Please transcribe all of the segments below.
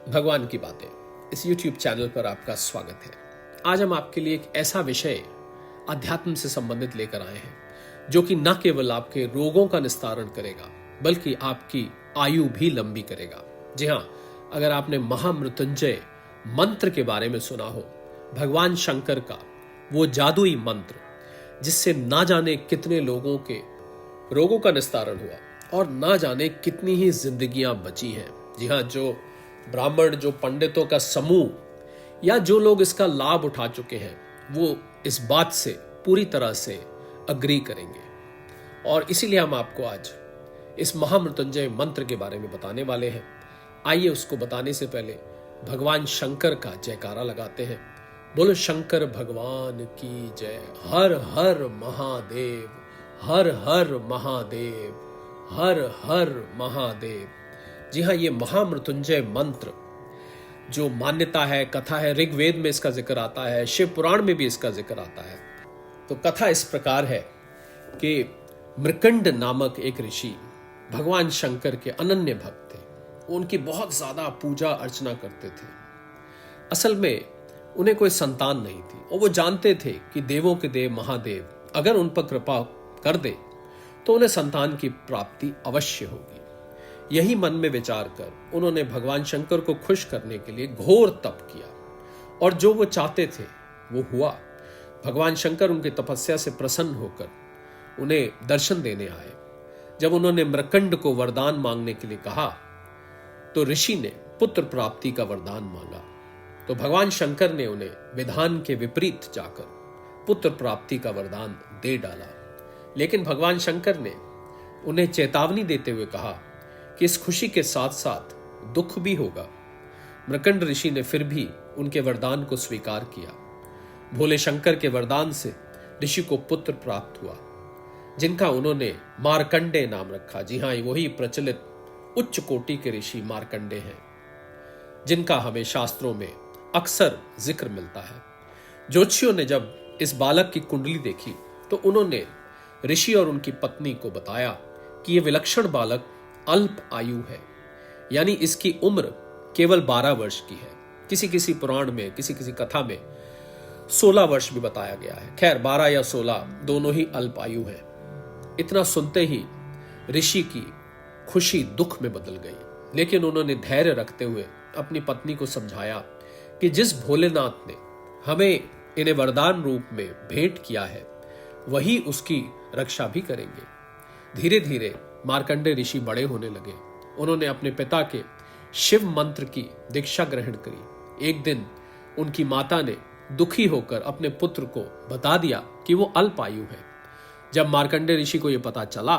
भगवान की बातें इस YouTube चैनल पर आपका स्वागत है। आज हम आपके लिए एक ऐसा विषय अध्यात्म से संबंधित लेकर आए हैं जो कि न केवल आपके रोगों का निस्तारण करेगा बल्कि आपकी आयु भी लंबी करेगा। जी हाँ, अगर आपने महामृत्युंजय मंत्र के बारे में सुना हो, भगवान शंकर का वो जादुई मंत्र जिससे ना जाने कितने लोगों के रोगों का निस्तारण हुआ और ना जाने कितनी ही जिंदगियां बची हैं। जी हाँ, जो ब्राह्मण, जो पंडितों का समूह या जो लोग इसका लाभ उठा चुके हैं वो इस बात से पूरी तरह से अग्री करेंगे। और इसीलिए हम आपको आज इस महामृत्युंजय मंत्र के बारे में बताने वाले हैं। आइए उसको बताने से पहले भगवान शंकर का जयकारा लगाते हैं। बोलो शंकर भगवान की जय। हर हर महादेव, हर हर महादेव, हर हर महादेव। जी हाँ, ये महामृत्युंजय मंत्र जो मान्यता है, कथा है, ऋग्वेद में इसका जिक्र आता है, शिव पुराण में भी इसका जिक्र आता है। तो कथा इस प्रकार है कि मृकंड नामक एक ऋषि भगवान शंकर के अनन्य भक्त थे। उनकी बहुत ज्यादा पूजा अर्चना करते थे। असल में उन्हें कोई संतान नहीं थी और वो जानते थे कि देवों के देव महादेव अगर उन पर कृपा कर दे तो उन्हें संतान की प्राप्ति अवश्य होगी। यही मन में विचार कर उन्होंने भगवान शंकर को खुश करने के लिए घोर तप किया और जो वो चाहते थे वो हुआ। भगवान शंकर उनकी तपस्या से प्रसन्न होकर उन्हें दर्शन देने आए। जब उन्होंने मृकंड को वरदान मांगने के लिए कहा तो ऋषि ने पुत्र प्राप्ति का वरदान मांगा। तो भगवान शंकर ने उन्हें विधान के विपरीत जाकर पुत्र प्राप्ति का वरदान दे डाला। लेकिन भगवान शंकर ने उन्हें चेतावनी देते हुए कहा कि इस खुशी के साथ साथ दुख भी होगा। मृकंड ऋषि ने फिर भी उनके वरदान को स्वीकार किया। भोले शंकर के वरदान से ऋषि को पुत्र प्राप्त हुआ जिनका उन्होंने मार्कंडे नाम रखा। जी हाँ, वही प्रचलित उच्च कोटि के ऋषि मार्कंडे हैं जिनका हमें शास्त्रों में अक्सर जिक्र मिलता है। ज्योतिषियों ने जब इस बालक की कुंडली देखी तो उन्होंने ऋषि और उनकी पत्नी को बताया कि यह विलक्षण बालक अल्प आयु है, यानी इसकी उम्र केवल 12 वर्ष की है। किसी किसी पुराण में, किसी किसी कथा में 16 वर्ष भी बताया गया है। खैर, 12 या 16 दोनों ही अल्प आयु है। इतना सुनते ही ऋषि की खुशी दुख में बदल गई। लेकिन उन्होंने धैर्य रखते हुए अपनी पत्नी को समझाया कि जिस भोलेनाथ ने हमें इन्हें वरदान रूप में भेंट किया है वही उसकी रक्षा भी करेंगे। धीरे धीरे मार्कंडे ऋषि बड़े होने लगे। उन्होंने अपने पिता के शिव मंत्र की दीक्षा ग्रहण करी। एक दिन उनकी माता ने दुखी होकर अपने पुत्र को बता दिया कि वो अल्प आयु है। जब मार्कंडे ऋषि को यह पता चला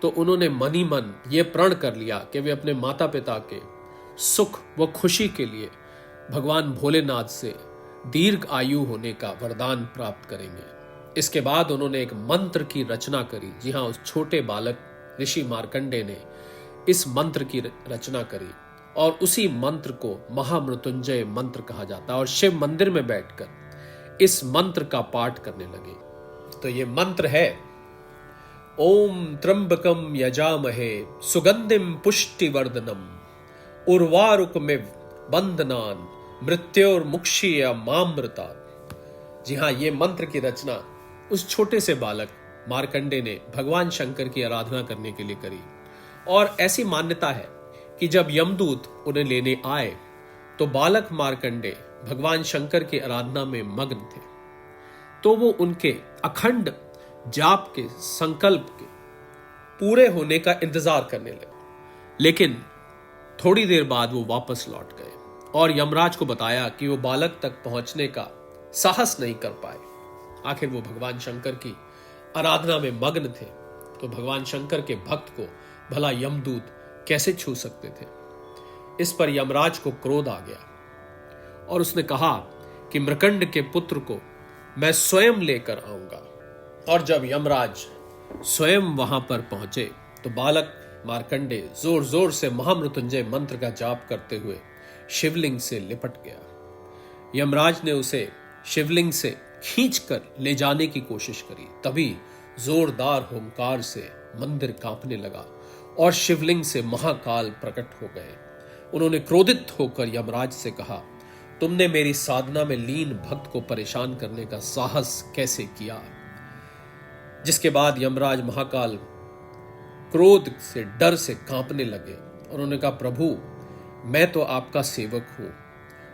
तो उन्होंने मन ही मन ये प्रण कर लिया कि वे अपने माता पिता के सुख व खुशी के लिए भगवान भोलेनाथ से दीर्घ आयु होने का वरदान प्राप्त करेंगे। इसके बाद उन्होंने एक मंत्र की रचना करी। जी हाँ, उस छोटे बालक ऋषि मार्कंडे ने इस मंत्र की रचना करी और उसी मंत्र को महामृत्युंजय मंत्र कहा जाता है। और शिव मंदिर में बैठकर इस मंत्र का पाठ करने लगे। तो ये मंत्र है, ओम त्र्यंबकम यजामहे सुगंधिम पुष्टिवर्धनम उर्वारुकमिव बंधनान मृत्योर्मुक्षीय मामृतात्। जी हाँ, ये मंत्र की रचना उस छोटे से बालक मार्कंडे ने भगवान शंकर की आराधना करने के लिए करी। और ऐसी मान्यता है कि जब यमदूत उन्हें लेने आए तो बालक मार्कंडे भगवान शंकर की आराधना में मग्न थे। तो वो उनके अखंड जाप के संकल्प के पूरे होने का इंतजार करने लगे। लेकिन थोड़ी देर बाद वो वापस लौट गए और यमराज को बताया कि वो बालक तक पहुंचने का साहस नहीं कर पाए। आखिर वो भगवान शंकर की आराधना में मग्न थे, तो भगवान शंकर के भक्त को भला यमदूत कैसे छू सकते थे। इस पर यमराज को क्रोध आ गया और उसने कहा कि मृकंड के पुत्र को मैं स्वयं लेकर आऊंगा। और जब यमराज स्वयं वहां पर पहुंचे तो बालक मार्कंडे जोर जोर से महामृत्युंजय मंत्र का जाप करते हुए शिवलिंग से लिपट गया। यमराज ने उसे शिवलिंग से खींचकर ले जाने की कोशिश करी। तभी जोरदार हुंकार से मंदिर कांपने लगा और शिवलिंग से महाकाल प्रकट हो गए। उन्होंने क्रोधित होकर यमराज से कहा, तुमने मेरी साधना में लीन भक्त को परेशान करने का साहस कैसे किया? जिसके बाद यमराज महाकाल क्रोध से, डर से कांपने लगे। उन्होंने कहा, प्रभु मैं तो आपका सेवक हूं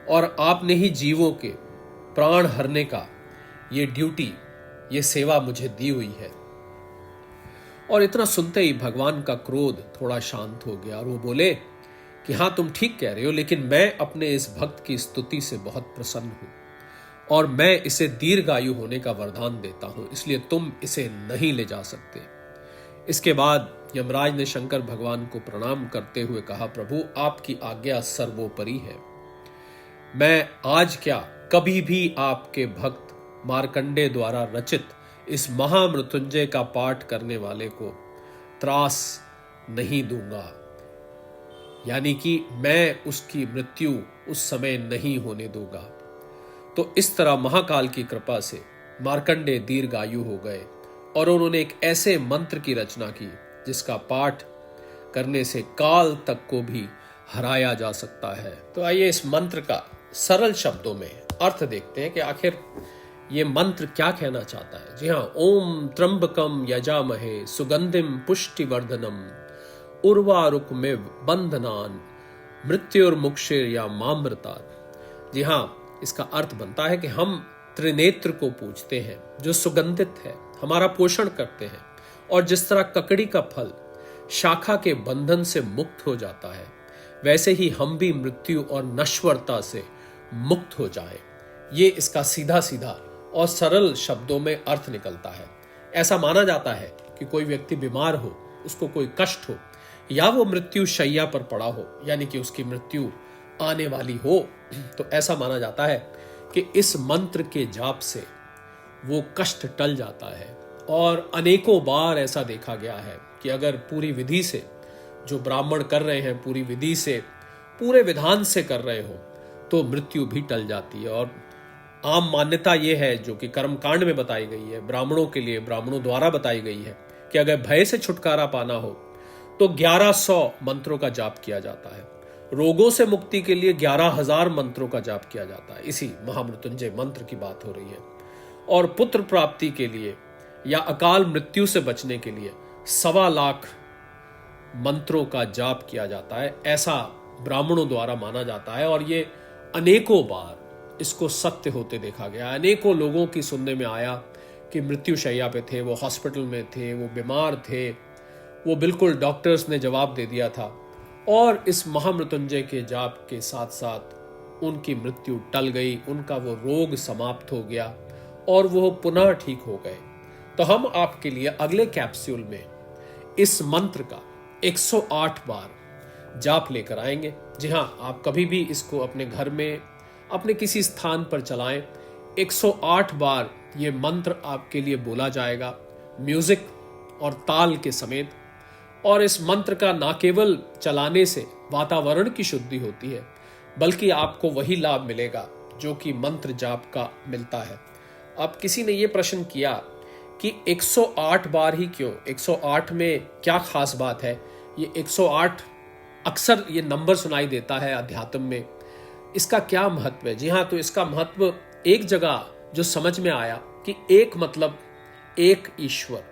और आपने ही जीवों के प्राण हरने का ये ड्यूटी, ये सेवा मुझे दी हुई है। और इतना सुनते ही भगवान का क्रोध थोड़ा शांत हो गया और वो बोले कि हाँ तुम ठीक कह रहे हो, लेकिन मैं अपने इस भक्त की स्तुति से बहुत प्रसन्न हूं और मैं इसे दीर्घायु होने का वरदान देता हूं, इसलिए तुम इसे नहीं ले जा सकते। इसके बाद यमराज ने शंकर भगवान को प्रणाम करते हुए कहा, प्रभु आपकी आज्ञा सर्वोपरि है। मैं आज क्या कभी भी आपके भक्त मार्कंडे द्वारा रचित इस महामृत्युंजय का पाठ करने वाले को त्रास नहीं दूंगा, यानी कि मैं उसकी मृत्यु उस समय नहीं होने दूंगा। तो इस तरह महाकाल की कृपा से मार्कंडे दीर्घायु हो गए और उन्होंने एक ऐसे मंत्र की रचना की जिसका पाठ करने से काल तक को भी हराया जा सकता है। तो आइए इस मंत्र का सरल शब्दों में अर्थ देखते हैं कि आखिर ये मंत्र क्या कहना चाहता है। जी हाँ, ओम त्र्यंबकम यजामहे सुगंधिम पुष्टिवर्धनम उर्वारुकमिव बंधनान मृत्युर्मुक्षिर या मामृतात्। जी हाँ, इसका अर्थ बनता है कि हम त्रिनेत्र को पूजते हैं जो सुगंधित है, हमारा पोषण करते हैं, और जिस तरह ककड़ी का फल शाखा के बंधन से मुक्त हो जाता है, वैसे ही हम भी मृत्यु और नश्वरता से मुक्त हो जाएं। ये इसका सीधा सीधा और सरल शब्दों में अर्थ निकलता है। ऐसा माना जाता है कि कोई व्यक्ति बीमार हो, उसको कोई कष्ट हो या वो मृत्यु शैया पर पड़ा हो, यानी कि उसकी मृत्यु आने वाली हो, तो ऐसा माना जाता है कि इस मंत्र के जाप से वो कष्ट टल जाता है। और अनेकों बार ऐसा देखा गया है कि अगर पूरी विधि से जो ब्राह्मण कर रहे हैं, पूरी विधि से, पूरे विधान से कर रहे हो, तो मृत्यु भी टल जाती है। और आम मान्यता यह है, जो कि कर्मकांड में बताई गई है, ब्राह्मणों के लिए, ब्राह्मणों द्वारा बताई गई है, कि अगर भय से छुटकारा पाना हो तो 1100 मंत्रों का जाप किया जाता है। रोगों से मुक्ति के लिए 11,000 मंत्रों का जाप किया जाता है। इसी महामृत्युंजय मंत्र की बात हो रही है। और पुत्र प्राप्ति के लिए या अकाल मृत्यु से बचने के लिए 1.25 लाख मंत्रों का जाप किया जाता है, ऐसा ब्राह्मणों द्वारा माना जाता है। और ये अनेकों बार इसको सत्य होते देखा गया। अनेकों लोगों की सुनने में आया कि मृत्यु शैया पे थे, वो हॉस्पिटल में थे, वो बीमार थे, वो बिल्कुल डॉक्टर्स ने जवाब दे दिया था, और इस महामृत्युंजय के जाप के साथ साथ उनकी मृत्यु टल गई, उनका वो रोग समाप्त हो गया और वो पुनः ठीक हो गए। तो हम आपके लिए अगले कैप्सूल में इस मंत्र का 108 बार जाप लेकर आएंगे। जी हाँ, आप कभी भी इसको अपने घर में, अपने किसी स्थान पर चलाएं। 108 बार ये मंत्र आपके लिए बोला जाएगा, म्यूजिक और ताल के समेत। और इस मंत्र का ना केवल चलाने से वातावरण की शुद्धि होती है, बल्कि आपको वही लाभ मिलेगा जो कि मंत्र जाप का मिलता है। अब किसी ने ये प्रश्न किया कि 108 बार ही क्यों, 108 में क्या खास बात है? ये 108 अक्सर ये नंबर सुनाई देता है अध्यात्म में, इसका क्या महत्व है? जी हाँ, तो इसका महत्व एक जगह जो समझ में आया कि एक मतलब एक ईश्वर,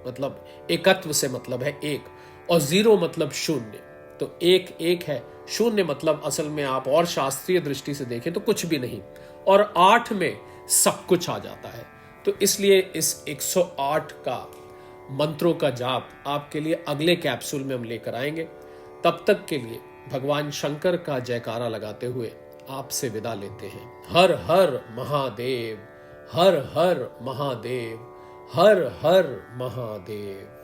मतलब एकत्व से मतलब है एक, और 0 मतलब शून्य। तो एक एक है, शून्य मतलब असल में आप और शास्त्रीय दृष्टि से देखें तो कुछ भी नहीं, और 8 में सब कुछ आ जाता है। तो इसलिए इस 108 का मंत्रों का जाप आपके लिए अगले कैप्सूल में हम लेकर आएंगे। तब तक के लिए भगवान शंकर का जयकारा लगाते हुए आपसे विदा लेते हैं। हर हर महादेव, हर हर महादेव, हर हर महादेव।